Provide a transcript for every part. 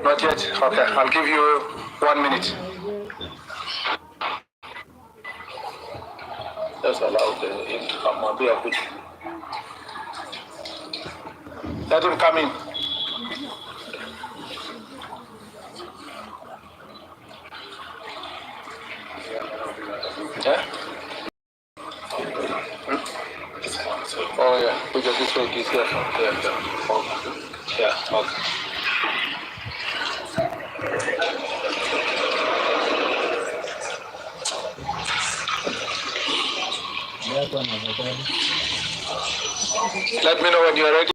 Not yet? Okay, I'll give you 1 minute. Just allow him to come on. Let him come in. Yeah? Oh yeah, because this way is here. Yeah, okay. Let me know when you're ready.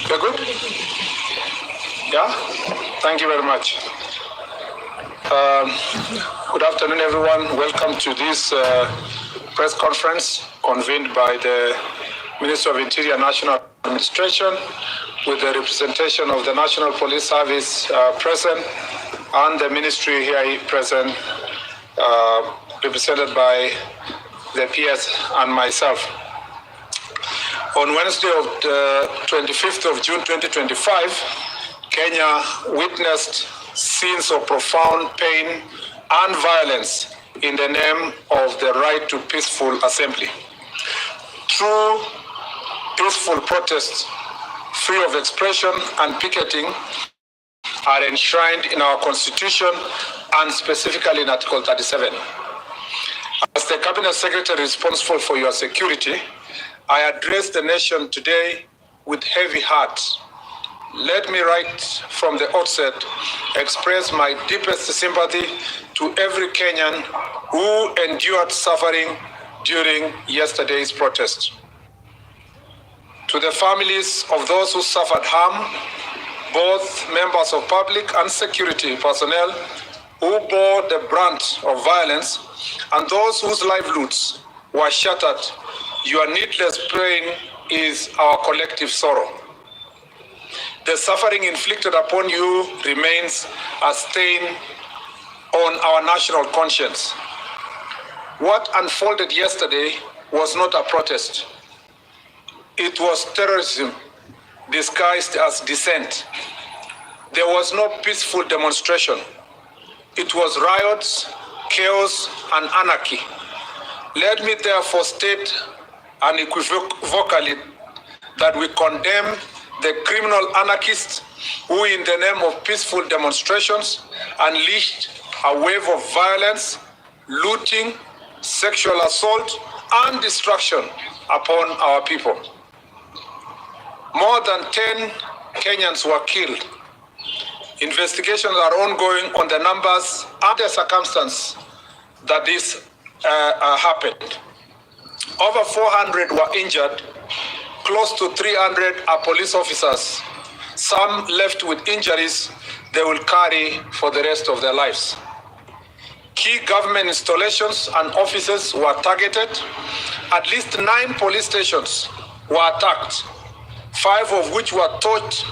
You're good? Yeah? Thank you very much. Good afternoon, everyone. Welcome to this press conference convened by the Minister of Interior National Administration with the representation of the National Police Service present and the ministry here present, represented by the PS and myself. On Wednesday of the 25th of June 2025, Kenya witnessed scenes of profound pain and violence in the name of the right to peaceful assembly. True peaceful protests, free of expression and picketing, are enshrined in our Constitution and specifically in Article 37. As the Cabinet Secretary responsible for your security, I address the nation today with heavy heart. Let me right from the outset express my deepest sympathy to every Kenyan who endured suffering during yesterday's protest. To the families of those who suffered harm, both members of public and security personnel who bore the brunt of violence, and those whose livelihoods were shattered, your needless pain is our collective sorrow. The suffering inflicted upon you remains a stain on our national conscience. What unfolded yesterday was not a protest. It was terrorism disguised as dissent. There was no peaceful demonstration. It was riots, chaos, and anarchy. Let me therefore state unequivocally that we condemn the criminal anarchists who, in the name of peaceful demonstrations, unleashed a wave of violence, looting, sexual assault, and destruction upon our people. More than 10 Kenyans were killed. Investigations are ongoing on the numbers and the circumstance that this happened. Over 400 were injured. Close to 300 are police officers. Some left with injuries they will carry for the rest of their lives. Key government installations and offices were targeted. At least 9 police stations were attacked, 5 of which were torched,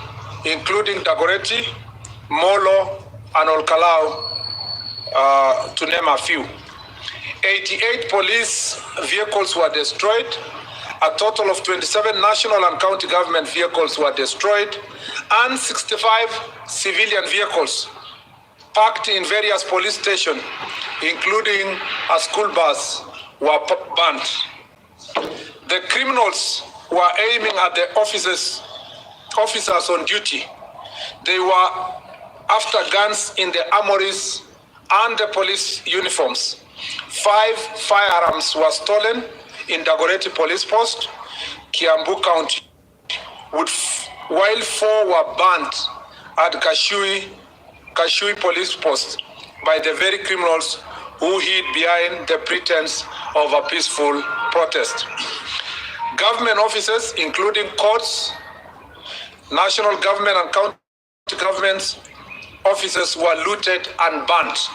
including Dagoretti, Molo, and Olkalau, to name a few. 88 police vehicles were destroyed. A total of 27 national and county government vehicles were destroyed, and 65 civilian vehicles parked in various police stations, including a school bus, were burnt. The criminals were aiming at the officers on duty. They were after guns in the armories and the police uniforms. 5 firearms were stolen in Dagoretti Police Post, Kiambu County, while 4 were burnt at Kashui Police Post by the very criminals who hid behind the pretense of a peaceful protest. Government offices, including courts, national government and county governments offices were looted and burnt.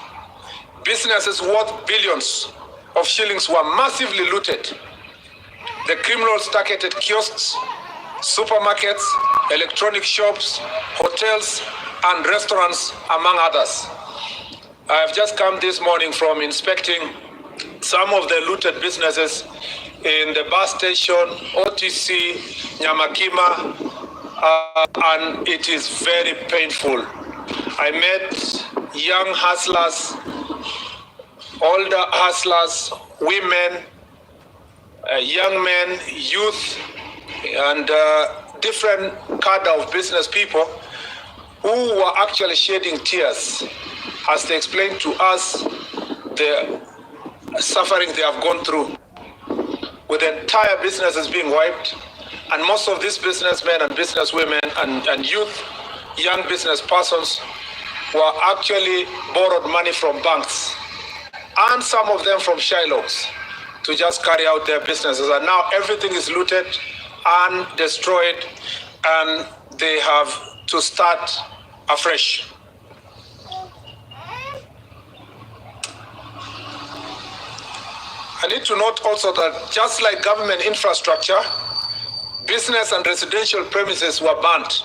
Businesses worth billions of shillings were massively looted. The criminals targeted kiosks, supermarkets, electronic shops, hotels, and restaurants, among others. I have just come this morning from inspecting some of the looted businesses in the bus station, OTC, Nyamakima, and it is very painful. I met young hustlers, older hustlers, women, young men, youth, and different cadre of business people who were actually shedding tears as they explained to us the suffering they have gone through, with entire businesses being wiped, and most of these businessmen and businesswomen and youth, young business persons, were actually borrowed money from banks, and some of them from Shylocks, to just carry out their businesses. And now everything is looted and destroyed, and they have to start afresh. I need to note also that just like government infrastructure, business and residential premises were burnt,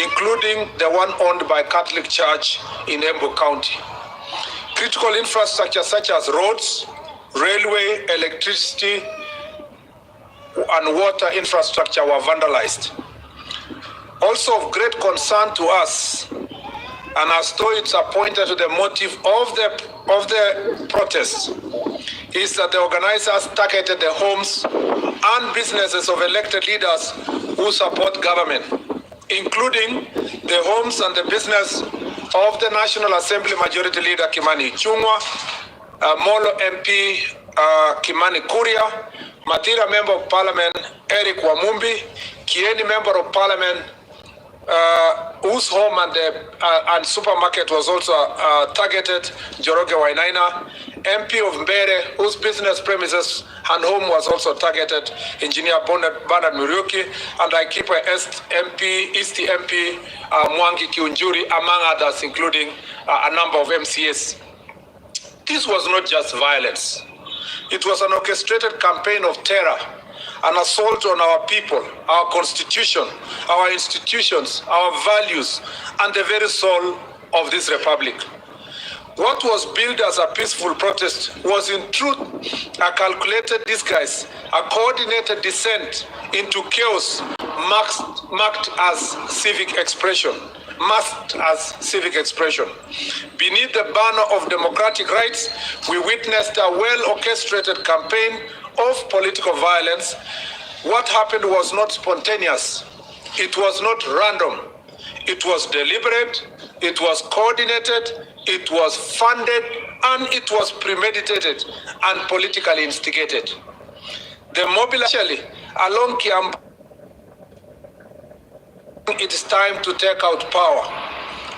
including the one owned by Catholic Church in Embu County. Critical infrastructure such as roads, railway, electricity, and water infrastructure were vandalized. Also of great concern to us, and as though it's pointed to the motive of the protests, is that the organizers targeted the homes and businesses of elected leaders who support government, including the homes and the business of the National Assembly Majority Leader Kimani Ichung'wah, Molo MP Kimani Kuria, Matira Member of Parliament Eric Wamumbi, Kieni Member of Parliament whose home and supermarket was also targeted, Njoroge Wainaina, MP of Mbere, whose business premises and home was also targeted, Engineer Bernard Muriuki, and Laikipia East MP Mwangi Kiunjuri, among others, including a number of MCAs. This was not just violence. It was an orchestrated campaign of terror, an assault on our people, our constitution, our institutions, our values, and the very soul of this republic. What was billed as a peaceful protest was in truth a calculated disguise, a coordinated descent into chaos marked as civic expression. Beneath the banner of democratic rights, we witnessed a well-orchestrated campaign of political violence. What happened was not spontaneous. It was not random. It was deliberate. It was coordinated. It was funded, and it was premeditated and politically instigated. The mobilization along Kiambu, it is time to take out power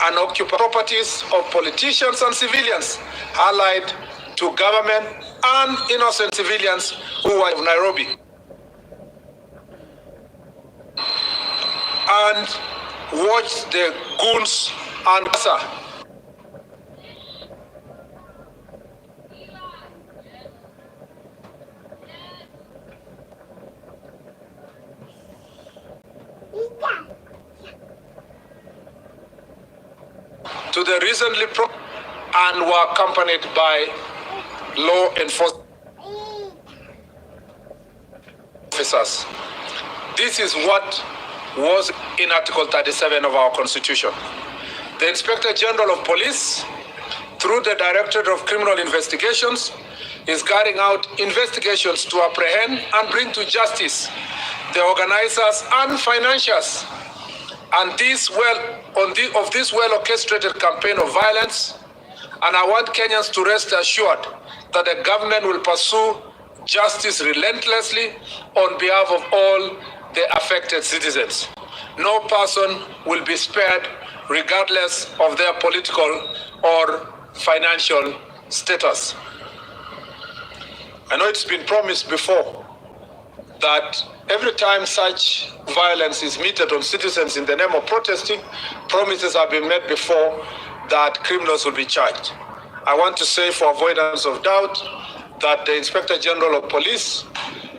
and occupy properties of politicians and civilians allied to government and innocent civilians who are in Nairobi. And watch the goons and to the recently and were accompanied by law enforcement officers. This is what was in Article 37 of our Constitution. The Inspector General of Police, through the Directorate of Criminal Investigations, is carrying out investigations to apprehend and bring to justice the organizers and financiers and this well-orchestrated campaign of violence. And I want Kenyans to rest assured that the government will pursue justice relentlessly on behalf of all the affected citizens. No person will be spared regardless of their political or financial status. I know it's been promised before that every time such violence is meted on citizens in the name of protesting, promises have been made before that criminals will be charged. I want to say, for avoidance of doubt, that the Inspector General of Police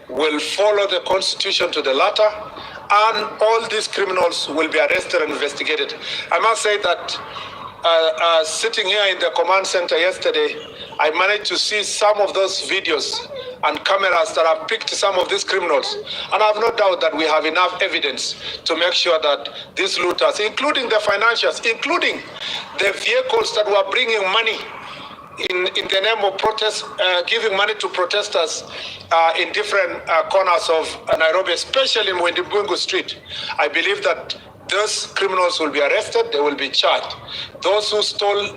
will follow the Constitution to the letter, and all these criminals will be arrested and investigated. I must say that sitting here in the command center yesterday, I managed to see some of those videos and cameras that have picked some of these criminals. And I have no doubt that we have enough evidence to make sure that these looters, including the financiers, including the vehicles that were bringing money in the name of protest, giving money to protesters in different corners of Nairobi, especially in Windibungu Street. I believe that those criminals will be arrested, they will be charged. Those who stole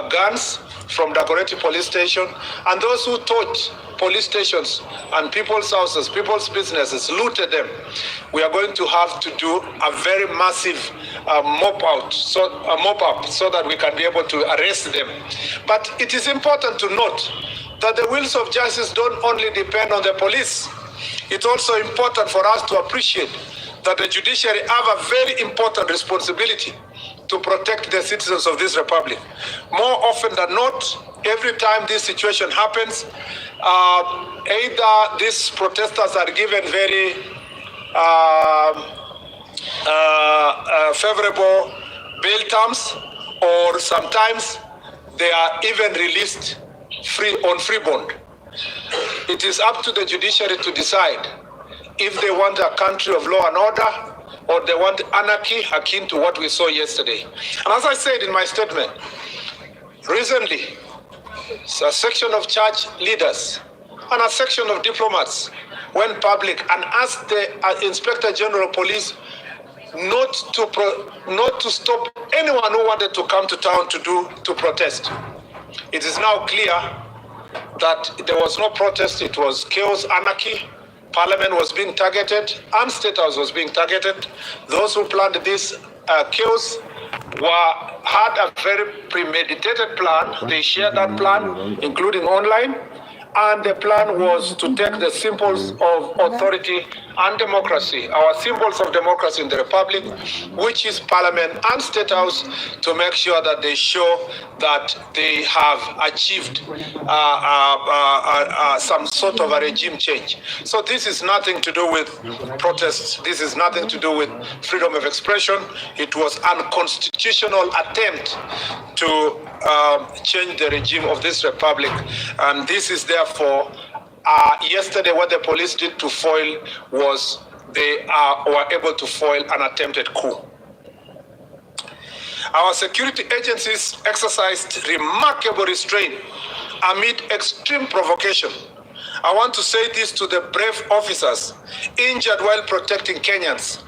guns from Dagoretti police station, and those who torched police stations and people's houses, people's businesses, looted them, we are going to have to do a very massive mop up so that we can be able to arrest them. But it is important to note that the wheels of justice don't only depend on the police. It's also important for us to appreciate that the judiciary have a very important responsibility to protect the citizens of this republic. More often than not, every time this situation happens, either these protesters are given very favorable bail terms, or sometimes they are even released on free bond. It is up to the judiciary to decide if they want a country of law and order, or they want anarchy akin to what we saw yesterday. And as I said in my statement, recently, a section of church leaders and a section of diplomats went public and asked the Inspector General of Police not to stop anyone who wanted to come to town to protest. It is now clear that there was no protest, it was chaos, anarchy. Parliament was being targeted, and State House was being targeted. Those who planned this chaos had a very premeditated plan. They shared that plan, including online, and the plan was to take the symbols of authority and democracy, our symbols of democracy in the Republic, which is Parliament and State House, to make sure that they show that they have achieved some sort of a regime change. So this is nothing to do with protests. This is nothing to do with freedom of expression. It was an unconstitutional attempt to change the regime of this republic. And this is therefore, yesterday what the police did to foil was they were able to foil an attempted coup. Our security agencies exercised remarkable restraint amid extreme provocation. I want to say this to the brave officers injured while protecting Kenyans'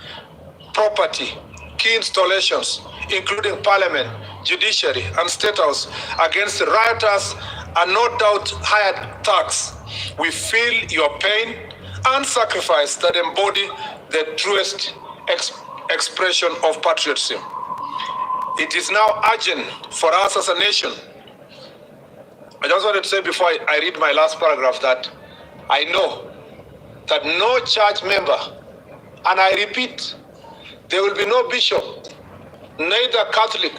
property, key installations, including Parliament, Judiciary, and State House, against the rioters and no doubt hired thugs. We feel your pain and sacrifice that embody the truest expression of patriotism. It is now urgent for us as a nation. I just wanted to say before I read my last paragraph that I know that no church member, and I repeat, there will be no bishop, neither Catholic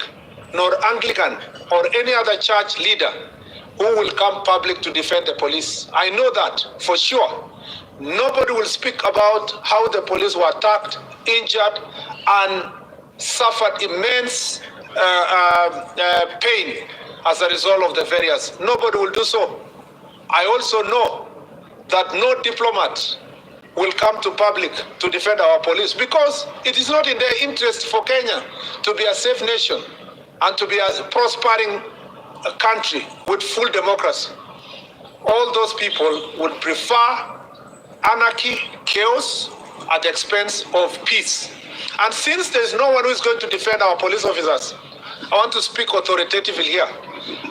nor Anglican or any other church leader who will come public to defend the police. I know that for sure. Nobody will speak about how the police were attacked, injured, and suffered immense pain as a result of the various. Nobody will do so. I also know that no diplomat will come to public to defend our police, because it is not in their interest for Kenya to be a safe nation and to be a prospering country with full democracy. All those people would prefer anarchy, chaos, at the expense of peace. And since there's no one who is going to defend our police officers, I want to speak authoritatively here.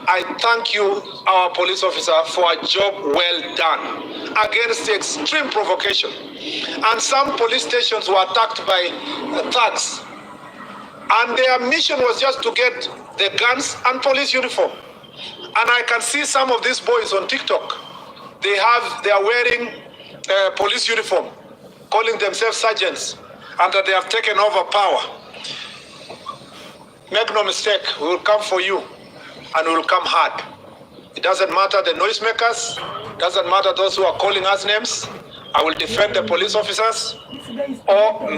I thank you, our police officer, for a job well done against the extreme provocation. And some police stations were attacked by thugs. And their mission was just to get the guns and police uniform. And I can see some of these boys on TikTok. They are wearing police uniform calling themselves sergeants, and that they have taken over power. Make no mistake, we will come for you, and we will come hard. It doesn't matter the noisemakers, doesn't matter those who are calling us names. I will defend the police officers, or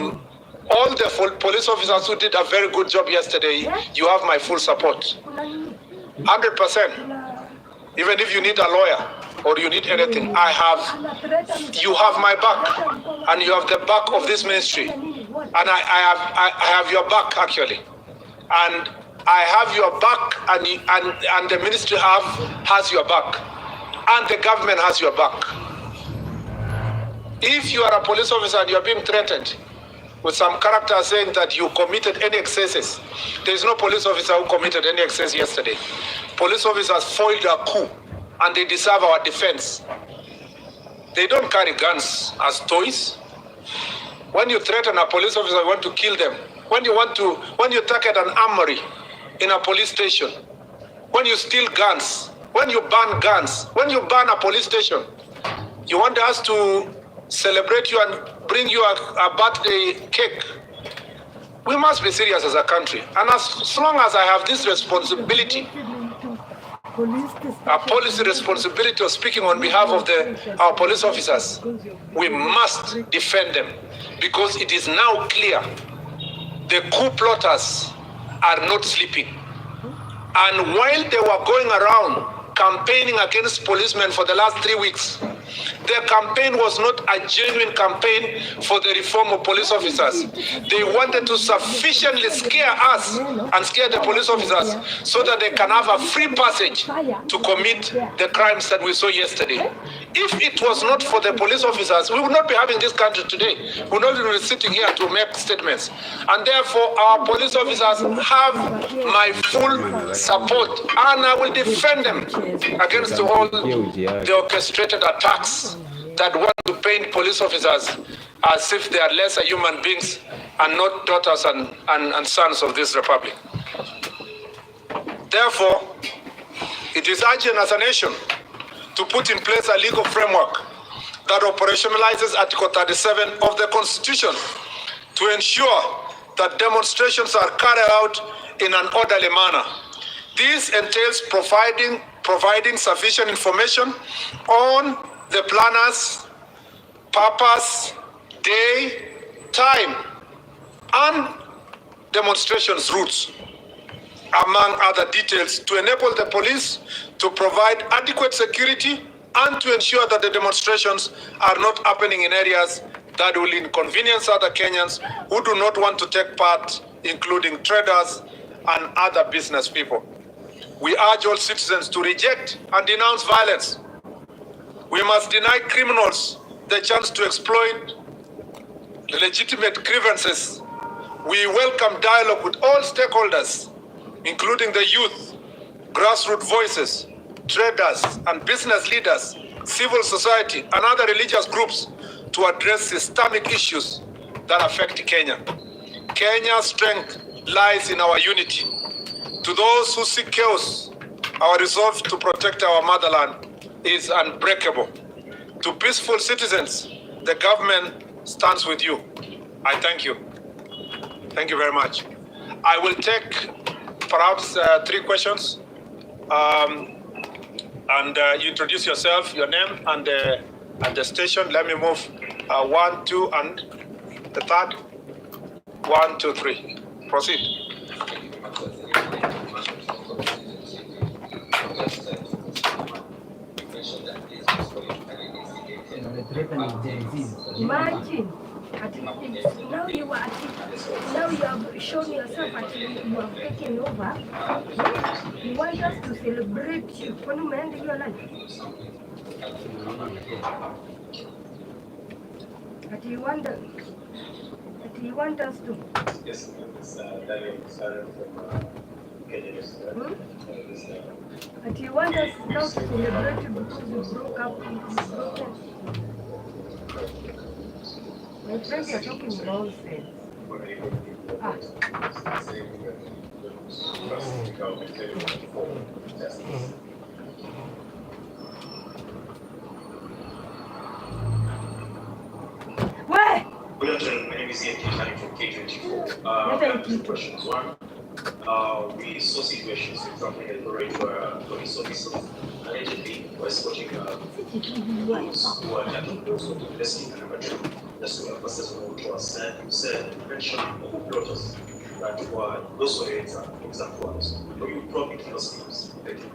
all the police officers who did a very good job yesterday. You have my full support, 100%. Even if you need a lawyer or you need anything, you have my back, and you have the back of this ministry, and I have your back actually, and I have your back, and the ministry has your back, and the government has your back. If you are a police officer and you are being threatened with some character saying that you committed any excesses, there is no police officer who committed any excess yesterday. Police officers foiled a coup, and they deserve our defense. They don't carry guns as toys. When you threaten a police officer, you want to kill them. When you target an armory in a police station, when you steal guns, when you ban guns, when you ban a police station, you want us to celebrate you and bring you a birthday cake. We must be serious as a country. And as long as I have this responsibility, a policy responsibility of speaking on behalf of our police officers, we must defend them, because it is now clear the coup plotters are not sleeping. And while they were going around campaigning against policemen for the last 3 weeks, their campaign was not a genuine campaign for the reform of police officers. They wanted to sufficiently scare us and scare the police officers so that they can have a free passage to commit the crimes that we saw yesterday. If it was not for the police officers, we would not be having this country today. We would not be sitting here to make statements. And therefore, our police officers have my full support, and I will defend them against all the orchestrated attacks that want to paint police officers as if they are lesser human beings and not daughters and sons of this republic. Therefore, it is urgent as a nation to put in place a legal framework that operationalizes Article 37 of the Constitution to ensure that demonstrations are carried out in an orderly manner. This entails providing sufficient information on the planners, purpose, day, time, and demonstrations routes, among other details, to enable the police to provide adequate security and to ensure that the demonstrations are not happening in areas that will inconvenience other Kenyans who do not want to take part, including traders and other business people. We urge all citizens to reject and denounce violence. We must deny criminals the chance to exploit legitimate grievances. We welcome dialogue with all stakeholders, including the youth, grassroots voices, traders and business leaders, civil society, and other religious groups to address systemic issues that affect Kenya. Kenya's strength lies in our unity. To those who seek chaos, our resolve to protect our motherland is unbreakable. To peaceful citizens, the government stands with you. I thank you. Thank you very much. I will take perhaps 3 questions. You introduce yourself, your name, and the station. Let me move 1, 2, and the third. 1, 2, 3. Proceed. Imagine, now you have shown yourself that you have taken over. You want us to celebrate you. When you end your life, but you want us to. Yes, Daniel from Kenya. But you want us now to celebrate you because you broke up. My friends are talking nonsense. Where? My name is Ian Kitani from K24. I have two questions. One, we saw situations, for example, in Eldoret where police officers allegedly were escorting those who are attacking those who are investing. And number two, that's what Pastor said, you mentioned of daughters that were those were examples. But you probably give us names. Thank you.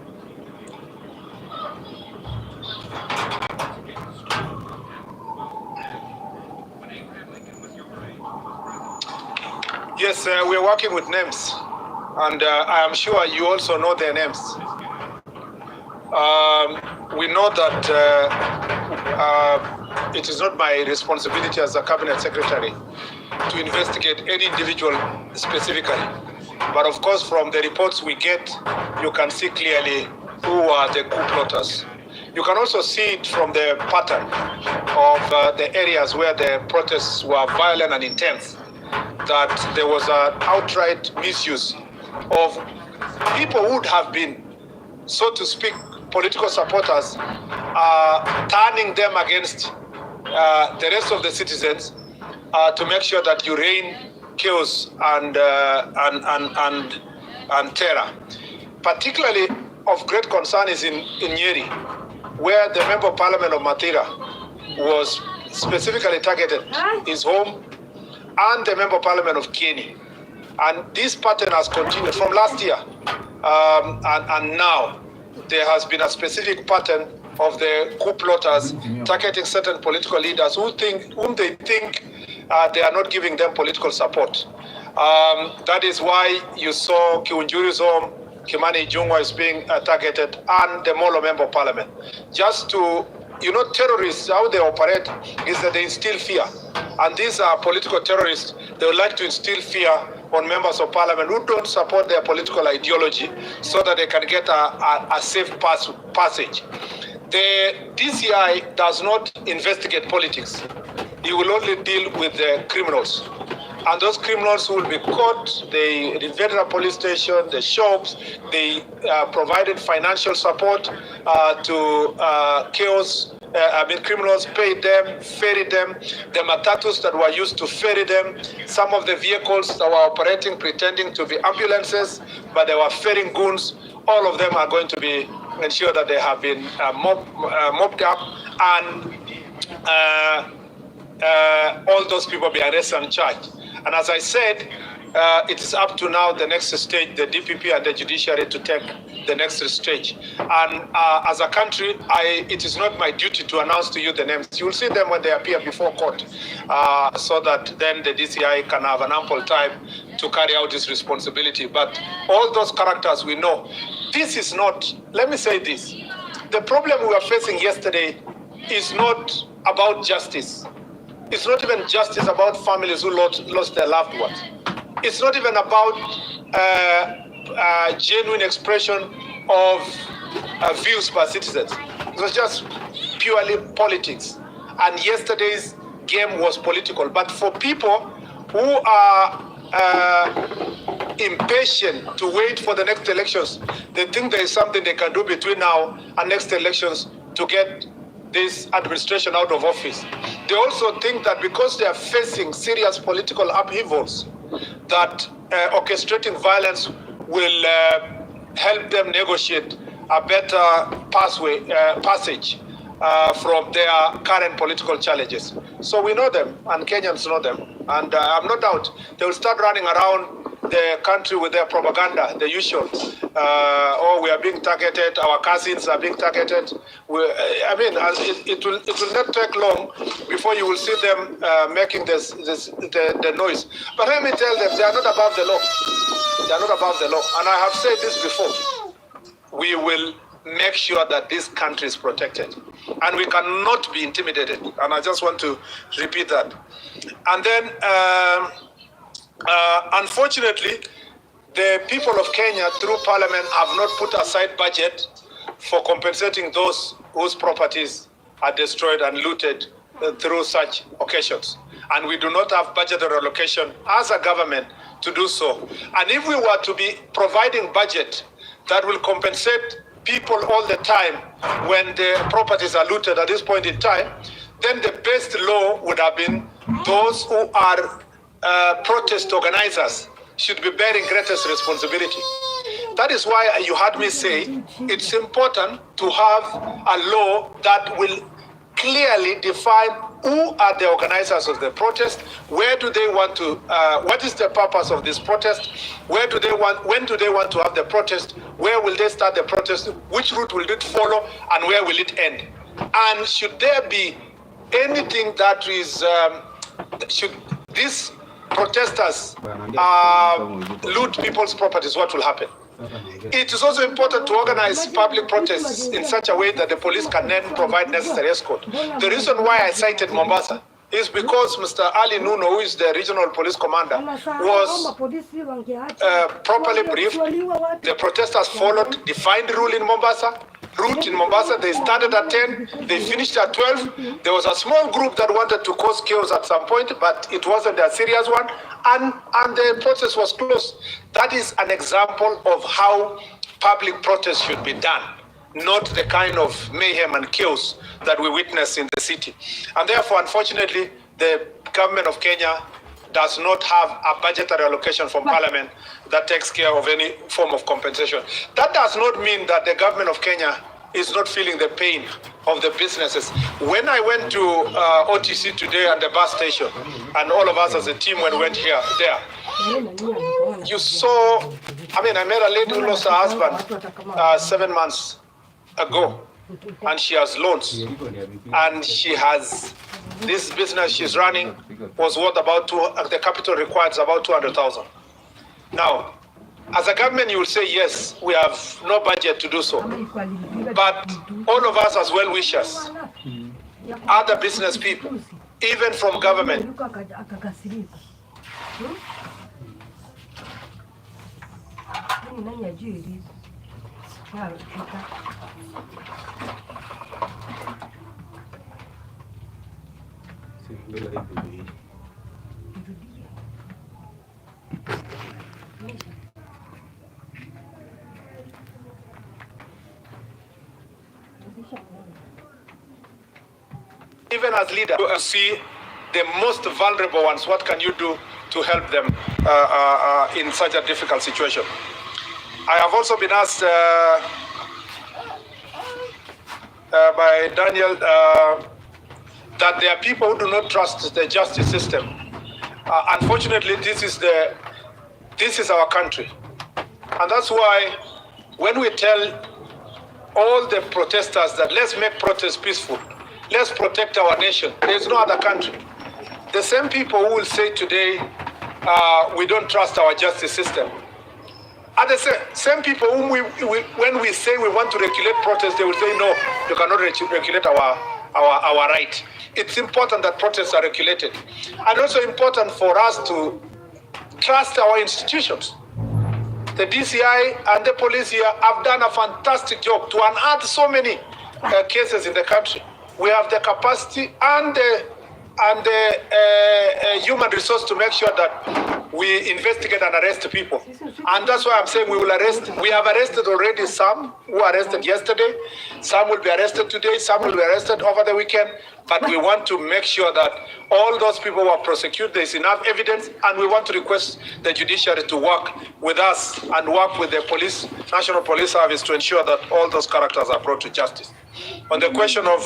Yes, we're working with names, and I am sure you also know their names. We know that it is not my responsibility as a cabinet secretary to investigate any individual specifically. But of course, from the reports we get, you can see clearly who are the coup plotters. You can also see it from the pattern of the areas where the protests were violent and intense, that there was an outright misuse of people who would have been, so to speak, political supporters, turning them against the rest of the citizens to make sure that you reign chaos and terror. Particularly of great concern is in Nyeri, where the Member of Parliament of Mathira was specifically targeted, his home, and the Member of Parliament of Kieni. And this pattern has continued from last year. And now there has been a specific pattern of the coup plotters targeting certain political leaders whom they think they are not giving them political support. That is why you saw Kiunjuri's home, Kimani Ichung'wah is being targeted, and the Molo Member of Parliament. Just to, terrorists, how they operate is that they instill fear. And these are political terrorists. They would like to instill fear on members of parliament who don't support their political ideology so that they can get a safe passage. The DCI does not investigate politics. It will only deal with the criminals. And those criminals who will be caught, they invaded a police station, the shops, they provided financial support to chaos. Criminals paid them, ferried them, the matatus that were used to ferry them, some of the vehicles that were operating pretending to be ambulances, but they were ferrying goons. All of them are going to be ensured that they have been mopped up, and all those people be arrested and charged. And as I said, it is up to now the next stage, the DPP and the judiciary, to take the next stage. And as a country, it is not my duty to announce to you the names. You will see them when they appear before court, so that then the DCI can have an ample time to carry out its responsibility. But all those characters we know. This is not, let me say this, the problem we were facing yesterday is not about justice. It's not even justice about families who lost their loved ones. It's not even about genuine expression of views by citizens. It was just purely politics. And yesterday's game was political. But for people who are impatient to wait for the next elections, they think there is something they can do between now and next elections to get this administration out of office. They also think that because they are facing serious political upheavals, that orchestrating violence will help them negotiate a better passage from their current political challenges. So we know them, and Kenyans know them, and I'm no doubt they will start running around the country with their propaganda, the usual. We are being targeted, our cousins are being targeted. It will not take long before you will see them making the noise. But let me tell them, they are not above the law. They are not above the law. And I have said this before. We will make sure that this country is protected. And we cannot be intimidated. And I just want to repeat that. And then, unfortunately, the people of Kenya, through Parliament, have not put aside budget for compensating those whose properties are destroyed and looted through such occasions. And we do not have budgetary allocation as a government to do so. And if we were to be providing budget that will compensate people all the time when their properties are looted at this point in time, then the best law would have been those who are protest organizers should be bearing greatest responsibility. That is why you heard me say it's important to have a law that will clearly define who are the organizers of the protest, where do they want to, what is the purpose of this protest, when do they want to have the protest, where will they start the protest, which route will it follow, and where will it end? And should there be anything that is, should these protesters loot people's properties, what will happen? It is also important to organize public protests in such a way that the police can then provide necessary escort. The reason why I cited Mombasa is because Mr. Ali Nuno, who is the regional police commander, was properly briefed. The protesters followed defined route in Mombasa. They started at 10, they finished at 12. There was a small group that wanted to cause chaos at some point, but it wasn't a serious one, and the protest was closed. That is an example of how public protest should be done, not the kind of mayhem and chaos that we witness in the city. And therefore, unfortunately, the government of Kenya does not have a budgetary allocation from Parliament that takes care of any form of compensation. That does not mean that the government of Kenya is not feeling the pain of the businesses. When I went to OTC today at the bus station, and all of us as a team when we went there, you saw, I met a lady who lost her husband 7 months ago, and she has loans, and she has this business she's running was worth about the capital requires about 200,000. Now, as a government, you will say, yes, we have no budget to do so. But all of us as well-wishers, other business people, even from government, even as leaders, you see the most vulnerable ones. What can you do to help them in such a difficult situation? I have also been asked by Daniel that there are people who do not trust the justice system. Unfortunately, this is our country, and that's why when we tell all the protesters that let's make protests peaceful, let's protect our nation, there's no other country. The same people who will say today we don't trust our justice system are the same people whom when we say we want to regulate protests, they will say no, you cannot regulate our right. It's important that protests are regulated, and also important for us to trust our institutions. The DCI and the police here have done a fantastic job to unearth so many cases in the country. We have the capacity and the human resource to make sure that we investigate and arrest people. And that's why I'm saying we will arrest. We have arrested already some who were arrested yesterday. Some will be arrested today. Some will be arrested over the weekend. But we want to make sure that all those people who are prosecuted, there's enough evidence, and we want to request the judiciary to work with us and work with the police, National Police Service, to ensure that all those characters are brought to justice. On the question of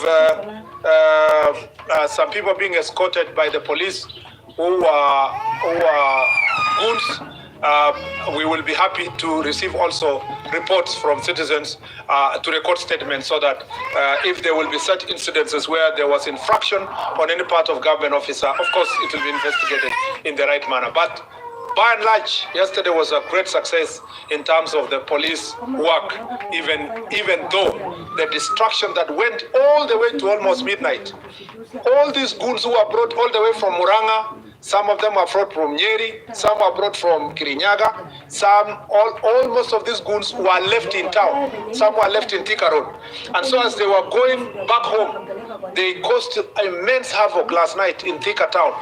some people being escorted by the police who are goons, we will be happy to receive also reports from citizens to record statements so that if there will be such incidences where there was infraction on any part of government officer, of course it will be investigated in the right manner. But by and large, yesterday was a great success in terms of the police work, even though the destruction that went all the way to almost midnight. All these goons who were brought all the way from Muranga, some of them were brought from Nyeri, some were brought from Kirinyaga, most of these goons were left in town, some were left in Thika Road. And so as they were going back home, they caused immense havoc last night in Thika town,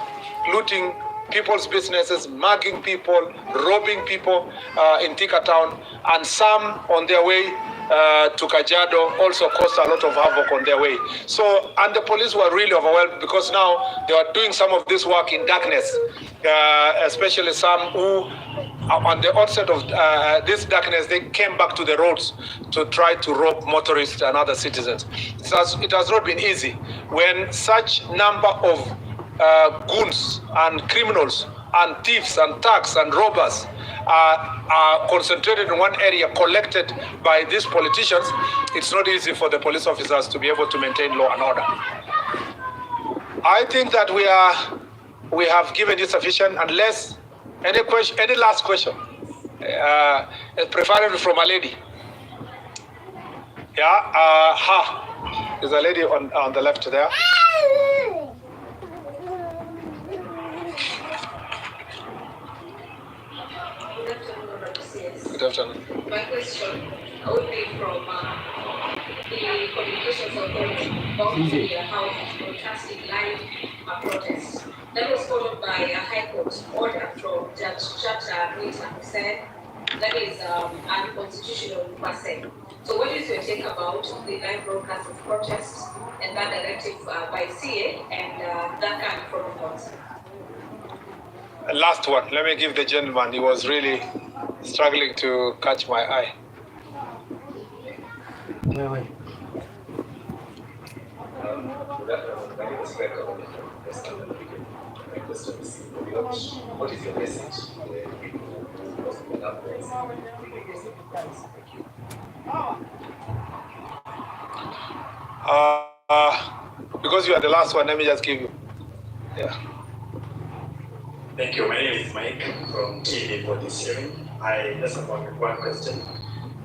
looting people's businesses, mugging people, robbing people in Thika town, and some on their way to Kajiado also caused a lot of havoc on their way. So, and the police were really overwhelmed because now they are doing some of this work in darkness, especially some who, on the onset of this darkness, they came back to the roads to try to rob motorists and other citizens. It has not been easy when such number of goons and criminals and thieves and thugs and robbers are concentrated in one area, collected by these politicians. It's not easy for the police officers to be able to maintain law and order. I think that we have given you sufficient. Unless any last question, preferably from a lady. Yeah, there's a lady on the left there. Good afternoon. My question would be from the Communications Authority about the House broadcasting live protest. That was followed by a High Court order from Judge Chacha Rita, who said that is unconstitutional per se. So what is your take about the live broadcast of protests and that directive by CA and that kind of protocols? Last one. Let me give the gentleman. He was really struggling to catch my eye. What is your message? Because you are the last one, let me just give you. Yeah. Thank you. My name is Mike from TV for this hearing. I just have one question.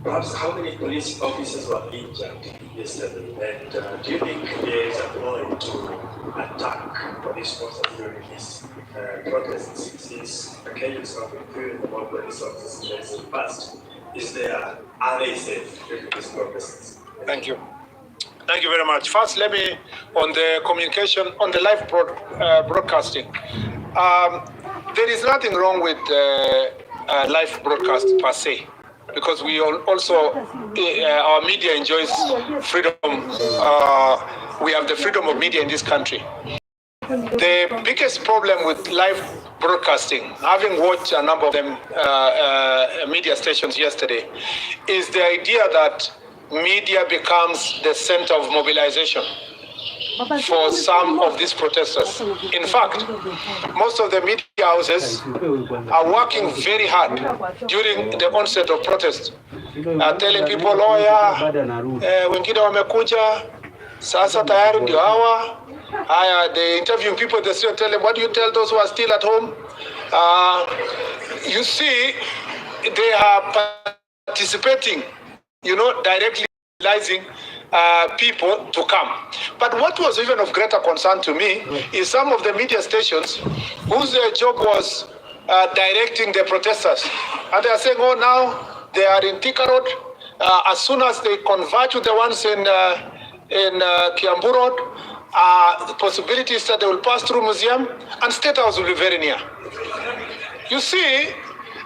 Perhaps how many police officers were injured yesterday? And do you think there is a point to attack police officers during this protest? Since occasions have been fearing about police officers in the past, are they safe during these protests? Thank you. Thank you very much. First, let me, on the communication, on the live broadcasting, there is nothing wrong with live broadcast per se, because we also, our media enjoys freedom. We have the freedom of media in this country. The biggest problem with live broadcasting, having watched a number of them media stations yesterday, is the idea that media becomes the center of mobilization for some of these protesters. In fact, most of the media houses are working very hard during the onset of protest, telling people, oh yeah, wengine wamekuja, sasa tayari ndio hawa. They interviewing people in the street and tell them, what do you tell those who are still at home? You see, they are participating, directly realizing people to come. But what was even of greater concern to me is some of the media stations whose job was directing the protesters. And they are saying, oh, now they are in Thika Road. As soon as they converge with the ones in Kiambu Road, the possibility is that they will pass through museum and State House will be very near. You see,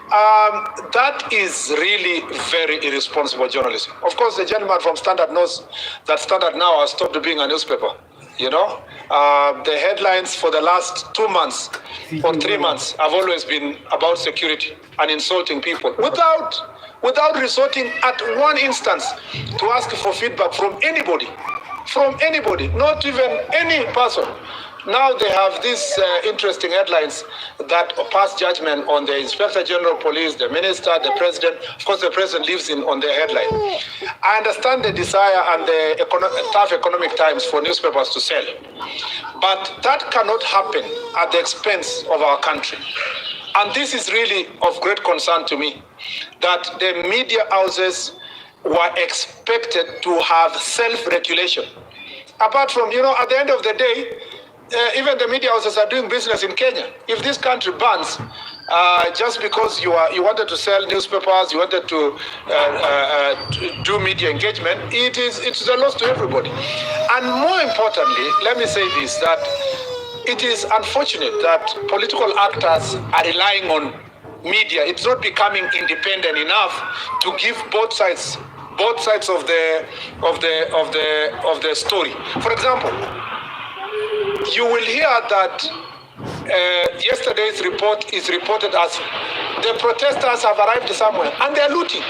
that is really very irresponsible journalism. Of course, the gentleman from Standard knows that Standard now has stopped being a newspaper. The headlines for the last 2 months or 3 months have always been about security and insulting people without resorting at one instance to ask for feedback from anybody, not even any person. Now they have these interesting headlines that pass judgment on the Inspector General of Police, the Minister, the President. Of course, the President lives on the headline. I understand the desire and the tough economic times for newspapers to sell. But that cannot happen at the expense of our country. And this is really of great concern to me, that the media houses were expected to have self-regulation. Apart from, at the end of the day, even the media houses are doing business in Kenya. If this country bans, just because you wanted to sell newspapers, you wanted to do media engagement, it's a loss to everybody. And more importantly, let me say this, that it is unfortunate that political actors are relying on media. It's not becoming independent enough to give both sides both sides of the story. For example, you will hear that yesterday's report is reported as the protesters have arrived somewhere and they are looting.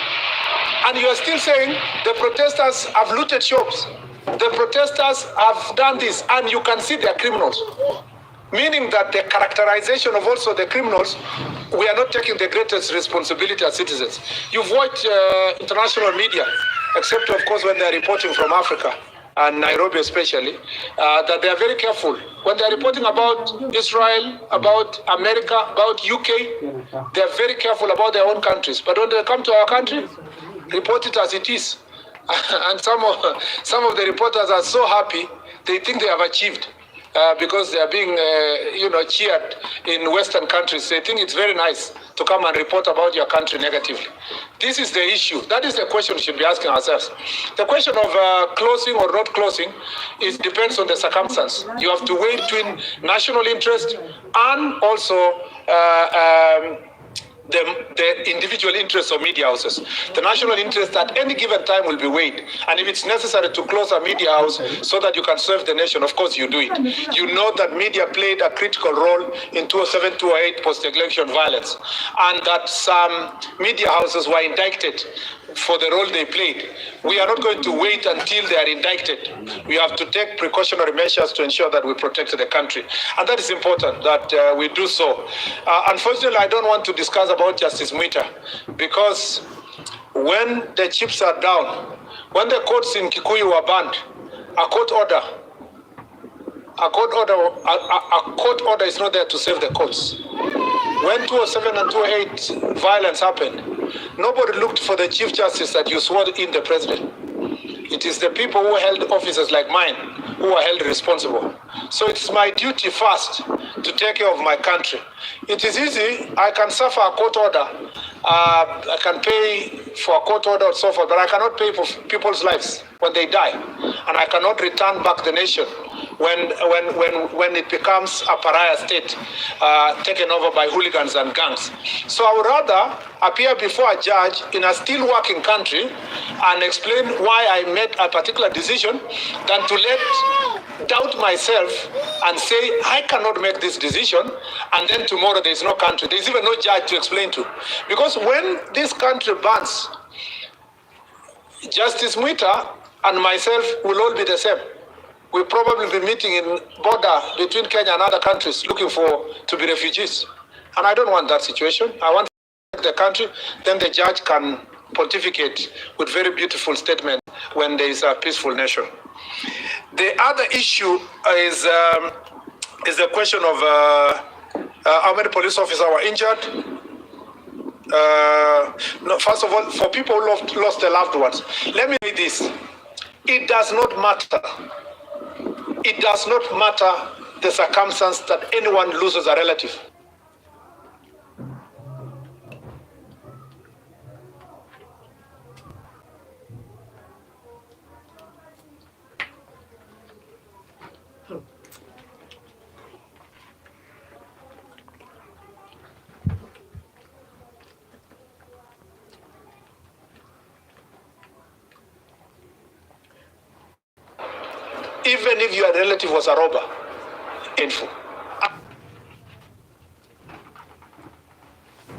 And you are still saying the protesters have looted shops. The protesters have done this, and you can see they are criminals. Meaning that the characterization of also the criminals, we are not taking the greatest responsibility as citizens. You've watched international media, except of course when they are reporting from Africa, and Nairobi especially, that they are very careful. When they are reporting about Israel, about America, about UK, they are very careful about their own countries. But when they come to our country, report it as it is. And some of the reporters are so happy, they think they have achieved. Because they are being, cheered in Western countries. They think it's very nice to come and report about your country negatively. This is the issue. That is the question we should be asking ourselves. The question of closing or not closing depends on the circumstance. You have to weigh between national interest and also the individual interests of media houses. The national interest at any given time will be weighed. And if it's necessary to close a media house so that you can serve the nation, of course you do it. You know that media played a critical role in 2007, 2008 post-election violence, and that some media houses were indicted for the role they played. We are not going to wait until they are indicted. We have to take precautionary measures to ensure that we protect the country. And that is important, that we do so. Unfortunately, I don't want to discuss about Justice Mwita, because when the chips are down, when the courts in Kikuyu were banned, a court order is not there to save the courts. When 2007 and 2008 violence happened, nobody looked for the Chief Justice that you swore in the president. It is the people who held offices like mine who are held responsible. So it's my duty first to take care of my country. It is easy. I can suffer a court order. I can pay for a court order and so forth, but I cannot pay for people's lives when they die. And I cannot return back the nation when it becomes a pariah state taken over by hooligans and gangs. So I would rather appear before a judge in a still working country and explain why I made a particular decision than to doubt myself and say I cannot make this decision, and then tomorrow there is no country. There is even no judge to explain to. Because when this country burns, Justice Mwita and myself will all be the same. We'll probably be meeting in border between Kenya and other countries looking to be refugees. And I don't want that situation. I want the country, then the judge can pontificate with very beautiful statement when there is a peaceful nation. The other issue is the question of how many police officers were injured. No, first of all, for people who lost their loved ones, let me say this. It does not matter. It does not matter the circumstance that anyone loses a relative. Even if your relative was a robber, painful.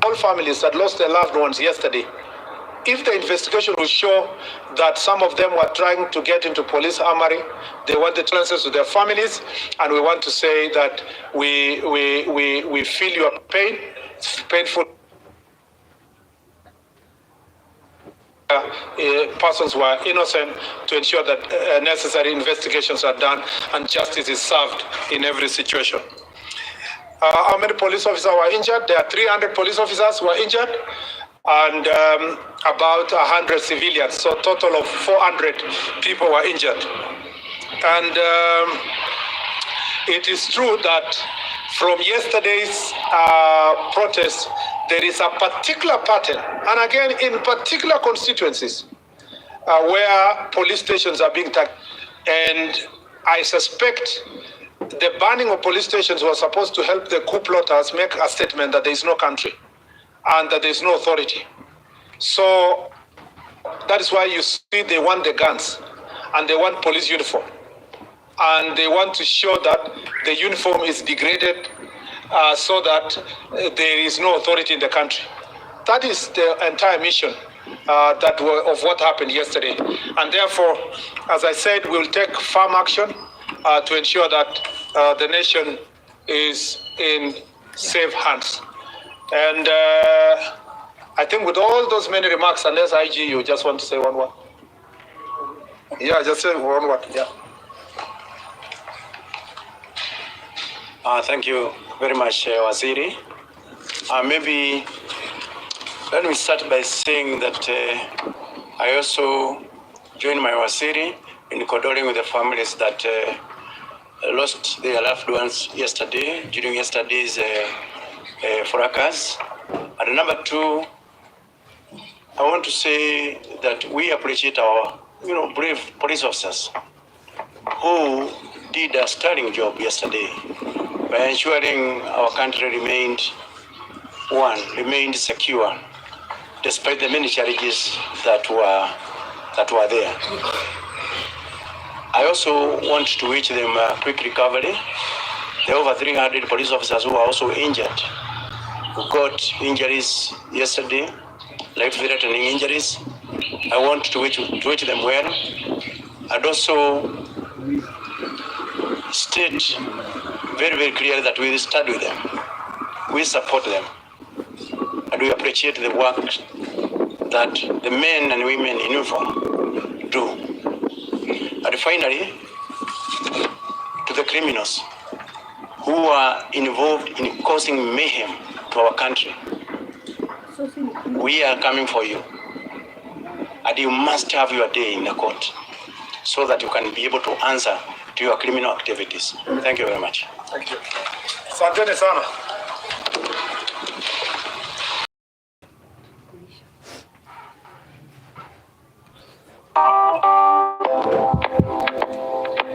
All families that lost their loved ones yesterday, if the investigation will show that some of them were trying to get into police armory, they want the chances to their families, and we want to say that we feel your pain. It's painful. Persons were innocent, to ensure that necessary investigations are done and justice is served in every situation. How many police officers were injured? There are 300 police officers who were injured and about 100 civilians. So a total of 400 people were injured. And it is true that from yesterday's protest, there is a particular pattern, and again, in particular constituencies, where police stations are being targeted. And I suspect the banning of police stations was supposed to help the coup plotters make a statement that there is no country and that there is no authority. So That is why you see they want the guns and they want police uniform. And they want to show that the uniform is degraded so that there is no authority in the country. That is the entire mission of what happened yesterday. And therefore, as I said, we will take firm action to ensure that the nation is in safe hands. And I think with all those many remarks, unless IG, you just want to say one word? Yeah, just say one word, yeah. Thank you very much, Waziri. Maybe let me start by saying that I also join my Waziri in condoling with the families that lost their loved ones yesterday, during yesterday's fracas. And number two, I want to say that we appreciate our brave police officers who did a sterling job yesterday by ensuring our country remained secure, despite the many challenges that were there. I also want to wish them a quick recovery. There are over 300 police officers who are also injured, who got injuries yesterday, life-threatening injuries. I want to wish them well, and also state very, very clearly that we stand with them, we support them, and we appreciate the work that the men and women in uniform do. And finally, to the criminals who are involved in causing mayhem to our country, we are coming for you, and you must have your day in the court so that you can be able to answer to your criminal activities. Thank you very much. Thank you. Asanteni sana.